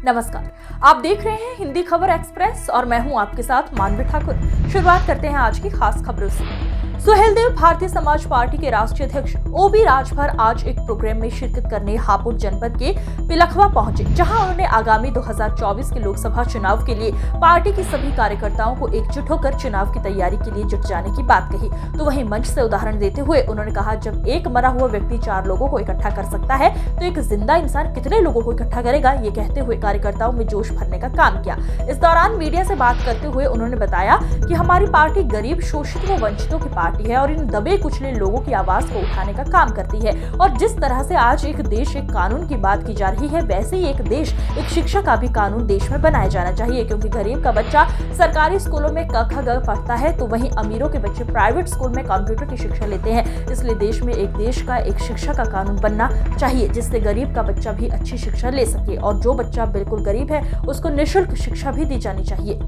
नमस्कार, आप देख रहे हैं हिंदी खबर एक्सप्रेस और मैं हूं आपके साथ मानवी ठाकुर। शुरुआत करते हैं आज की खास खबरों से। सुहेलदेव भारतीय समाज पार्टी के राष्ट्रीय अध्यक्ष ओबी राजभर आज एक प्रोग्राम में शिरकत करने हापुड़ जनपद के पिलखवा पहुंचे, जहां उन्होंने आगामी 2024 के लोकसभा चुनाव के लिए पार्टी के सभी कार्यकर्ताओं को एकजुट होकर चुनाव की तैयारी के लिए जुट जाने की बात कही। तो वहीं मंच से उदाहरण देते हुए उन्होंने कहा, जब एक मरा हुआ व्यक्ति 4 लोगों को इकट्ठा कर सकता है तो एक जिंदा इंसान कितने लोगों को इकट्ठा करेगा। ये कहते हुए कार्यकर्ताओं में जोश भरने का काम किया। इस दौरान मीडिया से बात करते हुए उन्होंने बताया कि हमारी पार्टी गरीब, शोषित व वंचितों की पार्टी है और इन दबे कुचले लोगों की आवाज को उठाने का काम करती है। और जिस तरह से आज एक देश एक कानून की बात की जा रही है, वैसे ही एक देश एक शिक्षा का भी कानून देश में बनाया जाना चाहिए, क्योंकि गरीब का बच्चा सरकारी स्कूलों में क ख ग पढ़ता है तो वहीं अमीरों के बच्चे प्राइवेट स्कूल में कंप्यूटर की शिक्षा लेते हैं। इसलिए देश में एक देश का एक शिक्षा का कानून बनना चाहिए, जिससे गरीब का बच्चा भी अच्छी शिक्षा ले सके और जो बच्चा बिल्कुल गरीब है उसको निःशुल्क शिक्षा भी दी जानी चाहिए।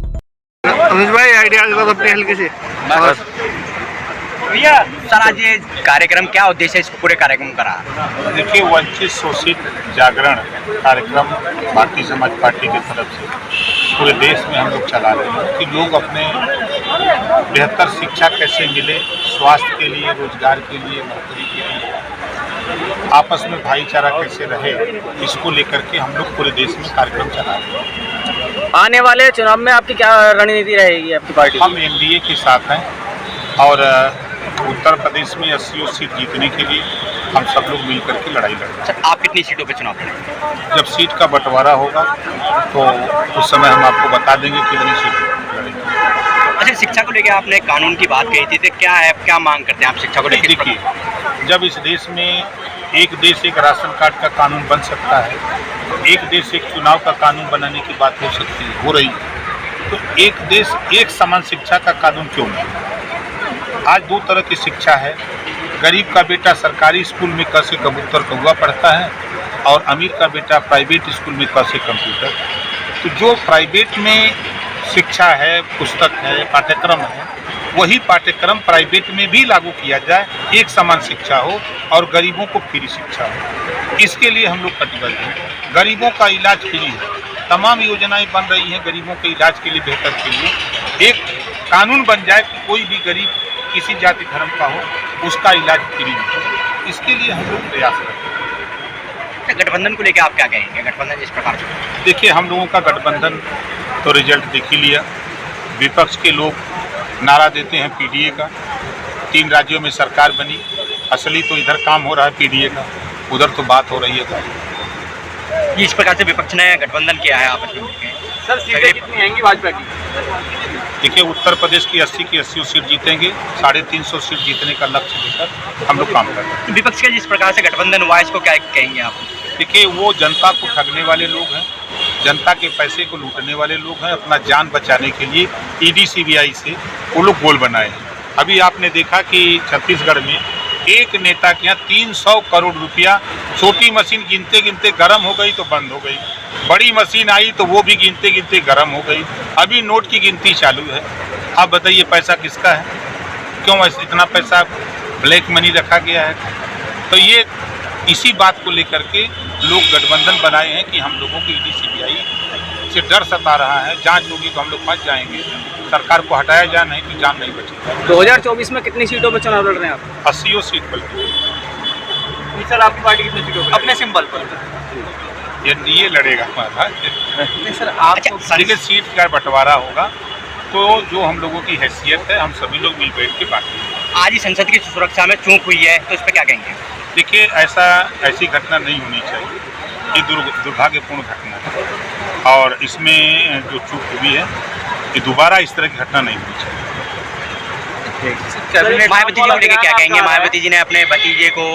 अनुज भाई आइडिया अपने हल्के से सर, आज ये कार्यक्रम क्या उद्देश्य है, इसको पूरे कार्यक्रम करा? देखिए, वंचित शोषित जागरण कार्यक्रम भारतीय समाज पार्टी की तरफ से पूरे देश में हम लोग चला रहे हैं कि लोग अपने बेहतर शिक्षा कैसे मिले, स्वास्थ्य के लिए, रोजगार के लिए, नौकरी के लिए, आपस में भाईचारा कैसे रहे, इसको लेकर के हम लोग पूरे देश में कार्यक्रम चला रहे हैं। आने वाले चुनाव में आपकी क्या रणनीति रहेगी आपकी पार्टी? हम एनडीए के साथ हैं और उत्तर प्रदेश में 80 सीट जीतने के लिए हम सब लोग मिलकर के लड़ाई लड़ेंगे। सर, आप कितनी सीटों पे चुनाव लड़ेंगे? जब सीट का बंटवारा होगा तो उस समय हम आपको बता देंगे कितनी सीट लड़ेंगे। अच्छा, शिक्षा को लेकर आपने कानून की बात कही थी, तो क्या है, क्या मांग करते हैं आप शिक्षा को लेकर? देखिए, जब इस देश में एक देश एक राशन कार्ड का कानून बन सकता है, एक देश एक चुनाव का कानून बनाने की बात हो सकती है, हो रही है, तो एक देश एक समान शिक्षा का कानून क्यों नहीं? आज 2 तरह की शिक्षा है। गरीब का बेटा सरकारी स्कूल में क से कबूतर कौवा पढ़ता है और अमीर का बेटा प्राइवेट स्कूल में क से कंप्यूटर। तो जो प्राइवेट में शिक्षा है, पुस्तक है, पाठ्यक्रम है, वही पाठ्यक्रम प्राइवेट में भी लागू किया जाए, एक समान शिक्षा हो और गरीबों को फ्री शिक्षा हो। इसके लिए हम लोग कटिबद्ध हैं। गरीबों का इलाज फ्री है, तमाम योजनाएं बन रही हैं गरीबों के इलाज के लिए, बेहतर के लिए। एक कानून बन जाए कि कोई भी गरीब किसी जाति धर्म का हो, उसका इलाज फ्री हो। इसके लिए हम लोग प्रयास करते हैं। गठबंधन को लेकर आप क्या कहेंगे? गठबंधन इस प्रकार से, देखिए, हम लोगों का गठबंधन तो रिजल्ट देख ही लिया। विपक्ष के लोग नारा देते हैं पीडीए का, 3 राज्यों में सरकार बनी, असली तो इधर काम हो रहा है पीडीए का, उधर तो बात हो रही है। इस प्रकार से विपक्ष ने गठबंधन किया है आपस में। सर, सीटें कितनी आएंगी भाजपा की? देखिए, उत्तर प्रदेश की 80 की 80 सीट जीतेंगे, 350 सीट जीतने का लक्ष्य लेकर हम लोग काम कर रहे हैं। विपक्ष का जिस प्रकार से गठबंधन हुआ, इसको क्या कहेंगे आप? देखिए, वो जनता को ठगने वाले लोग हैं, जनता के पैसे को लूटने वाले लोग हैं। अपना जान बचाने के लिए ईडी सीबीआई से वो लोग गोल बनाए हैं। अभी आपने देखा कि छत्तीसगढ़ में एक नेता के यहाँ 300 करोड़ रुपया, छोटी मशीन गिनते गिनते गर्म हो गई तो बंद हो गई, बड़ी मशीन आई तो वो भी गिनते गिनते गर्म हो गई। अभी नोट की गिनती चालू है। आप बताइए, पैसा किसका है? क्यों इतना पैसा ब्लैक मनी रखा गया है? तो ये इसी बात को लेकर के लोग गठबंधन बनाए हैं कि हम लोगों को ईडी सीबीआई से डर सता रहा है, जांच होगी तो हम लोग फंस जाएंगे, सरकार को हटाया जाए, नहीं तो जान नहीं बचेगी। 2024 में कितनी सीटों पर चुनाव लड़ रहे हैं आप? 80 सीट पर। सर, आपकी पार्टी कितनी सीटों पर? अपने सिंबल पर एनडीए लड़ेगा हमारा। नहीं सर, आप देखिए, सीट का बंटवारा होगा तो जो हम लोगों की हैसियत है, हम सभी लोग मिल बैठ के बात करेंगे। आज ही संसद की सुरक्षा में चूक हुई है, तो इस पर क्या कहेंगे? देखिए, ऐसी घटना नहीं होनी चाहिए। ये दुर्भाग्यपूर्ण घटना है और इसमें जो चूक हुई है, ये दोबारा इस तरह की घटना नहीं होनी चाहिए। मायावती जी को लेकर क्या कहेंगे? मायावती जी ने अपने भतीजे को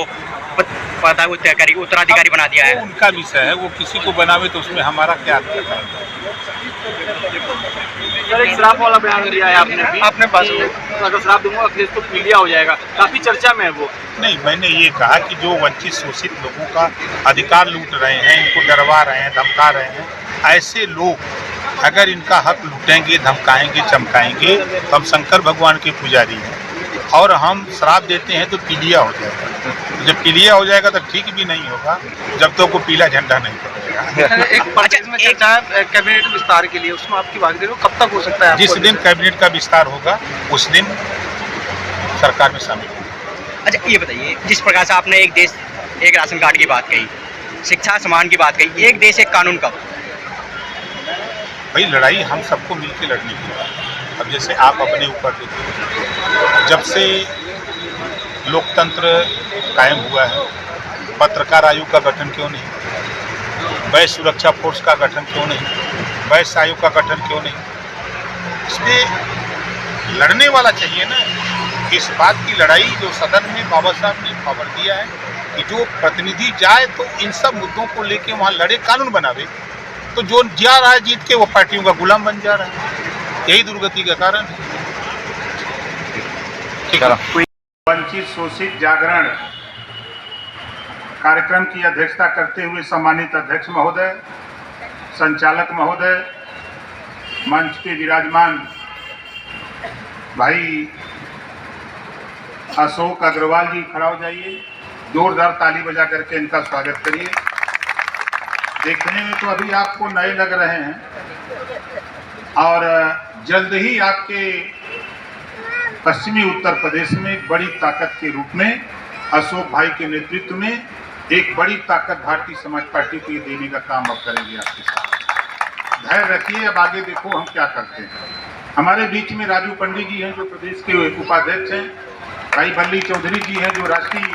उत्तराधिकारी बना दिया है। उनका विषय है, वो किसी को बनावे तो उसमें हमारा क्या है? सर, एक श्राप वाला बयान दिया है आपने भी, अपने पास अगर श्राप दूंगा अखिलेश तो पीलिया हो जाएगा, काफी चर्चा में है वो। नहीं, मैंने ये कहा कि जो वंचित शोषित लोगों का अधिकार लूट रहे हैं, इनको डरवा रहे हैं, धमका रहे हैं, ऐसे लोग अगर इनका हक लूटेंगे, धमकाएंगे, चमकाएंगे तो हम शंकर भगवान के पुजारी हैं और हम श्राप देते हैं तो पीलिया हो जाएगा। जब पीलिया हो जाएगा तो ठीक भी नहीं होगा, जब तक वो पीला झंडा नहीं पकड़ेगा। एक प्रदेश में चर्चा है कैबिनेट विस्तार के लिए, उसमें आपकी भागीदारी हो, कब तक हो सकता है? जिस दिन कैबिनेट का विस्तार होगा उस दिन सरकार में शामिल होगा। अच्छा ये बताइए, जिस प्रकार से आपने एक देश एक राशन कार्ड की बात कही, शिक्षा समान की बात कही, एक देश एक कानून कब? भाई लड़ाई हम सबको मिलकर लड़ने की है। अब जैसे आप अपने ऊपर देखिए, जब से लोकतंत्र कायम हुआ है, पत्रकार आयोग का गठन क्यों नहीं, वैश्य सुरक्षा फोर्स का गठन क्यों नहीं, वैश्य आयोग का गठन क्यों नहीं? इसमें लड़ने वाला चाहिए ना। इस बात की लड़ाई जो सदन में बाबा साहब ने पावर दिया है कि जो प्रतिनिधि जाए तो इन सब मुद्दों को लेके वहाँ लड़े, कानून बनावे। तो जो जा रहा है जीत के वो पार्टियों का गुलाम बन जा रहा है, यही दुर्गति का कारण है। ठीक है। वंचित शोषित जागरण कार्यक्रम की अध्यक्षता करते हुए सम्मानित अध्यक्ष महोदय, संचालक महोदय, मंच पे विराजमान भाई अशोक अग्रवाल जी खड़ा हो जाइए, जोरदार ताली बजा करके इनका स्वागत करिए। देखने में तो अभी आपको नए लग रहे हैं और जल्द ही आपके पश्चिमी उत्तर प्रदेश में एक बड़ी ताकत के रूप में अशोक भाई के नेतृत्व में एक बड़ी ताकत भारतीय समाज पार्टी को देने का काम अब करेंगे आपके साथ। धैर्य रखिए, अब आगे देखो हम क्या करते हैं। हमारे बीच में राजू पंडित जी हैं जो प्रदेश के उपाध्यक्ष हैं, भाई बल्ली चौधरी जी हैं जो राष्ट्रीय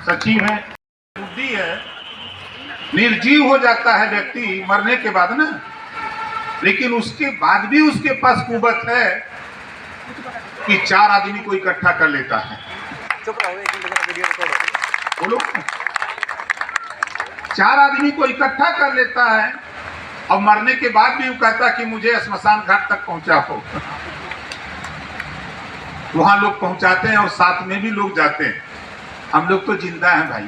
सचिव हैं। बुद्धि है, निर्जीव हो जाता है व्यक्ति मरने के बाद ना, लेकिन उसके बाद भी उसके पास कुवत है कि 4 आदमी को इकट्ठा कर लेता है। बोलो, 4 आदमी को इकट्ठा कर लेता है और मरने के बाद भी वो कहता कि मुझे श्मशान घाट तक पहुंचाओ। वहां लोग पहुंचाते हैं और साथ में भी लोग जाते हैं। हम लोग तो जिंदा हैं भाई।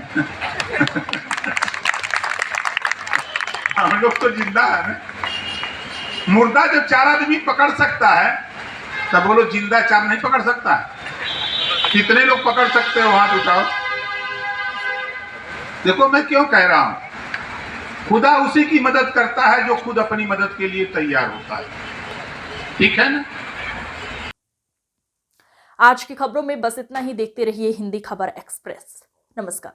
हम लोग तो जिंदा है ना। मुर्दा जब 4 आदमी पकड़ सकता है तब बोलो जिंदा 4 नहीं पकड़ सकता है? कितने लोग पकड़ सकते हो? हाथ उठाओ। देखो मैं क्यों कह रहा हूं, खुदा उसी की मदद करता है जो खुद अपनी मदद के लिए तैयार होता है। ठीक है ना। आज की खबरों में बस इतना ही। देखते रहिए हिंदी खबर एक्सप्रेस। नमस्कार।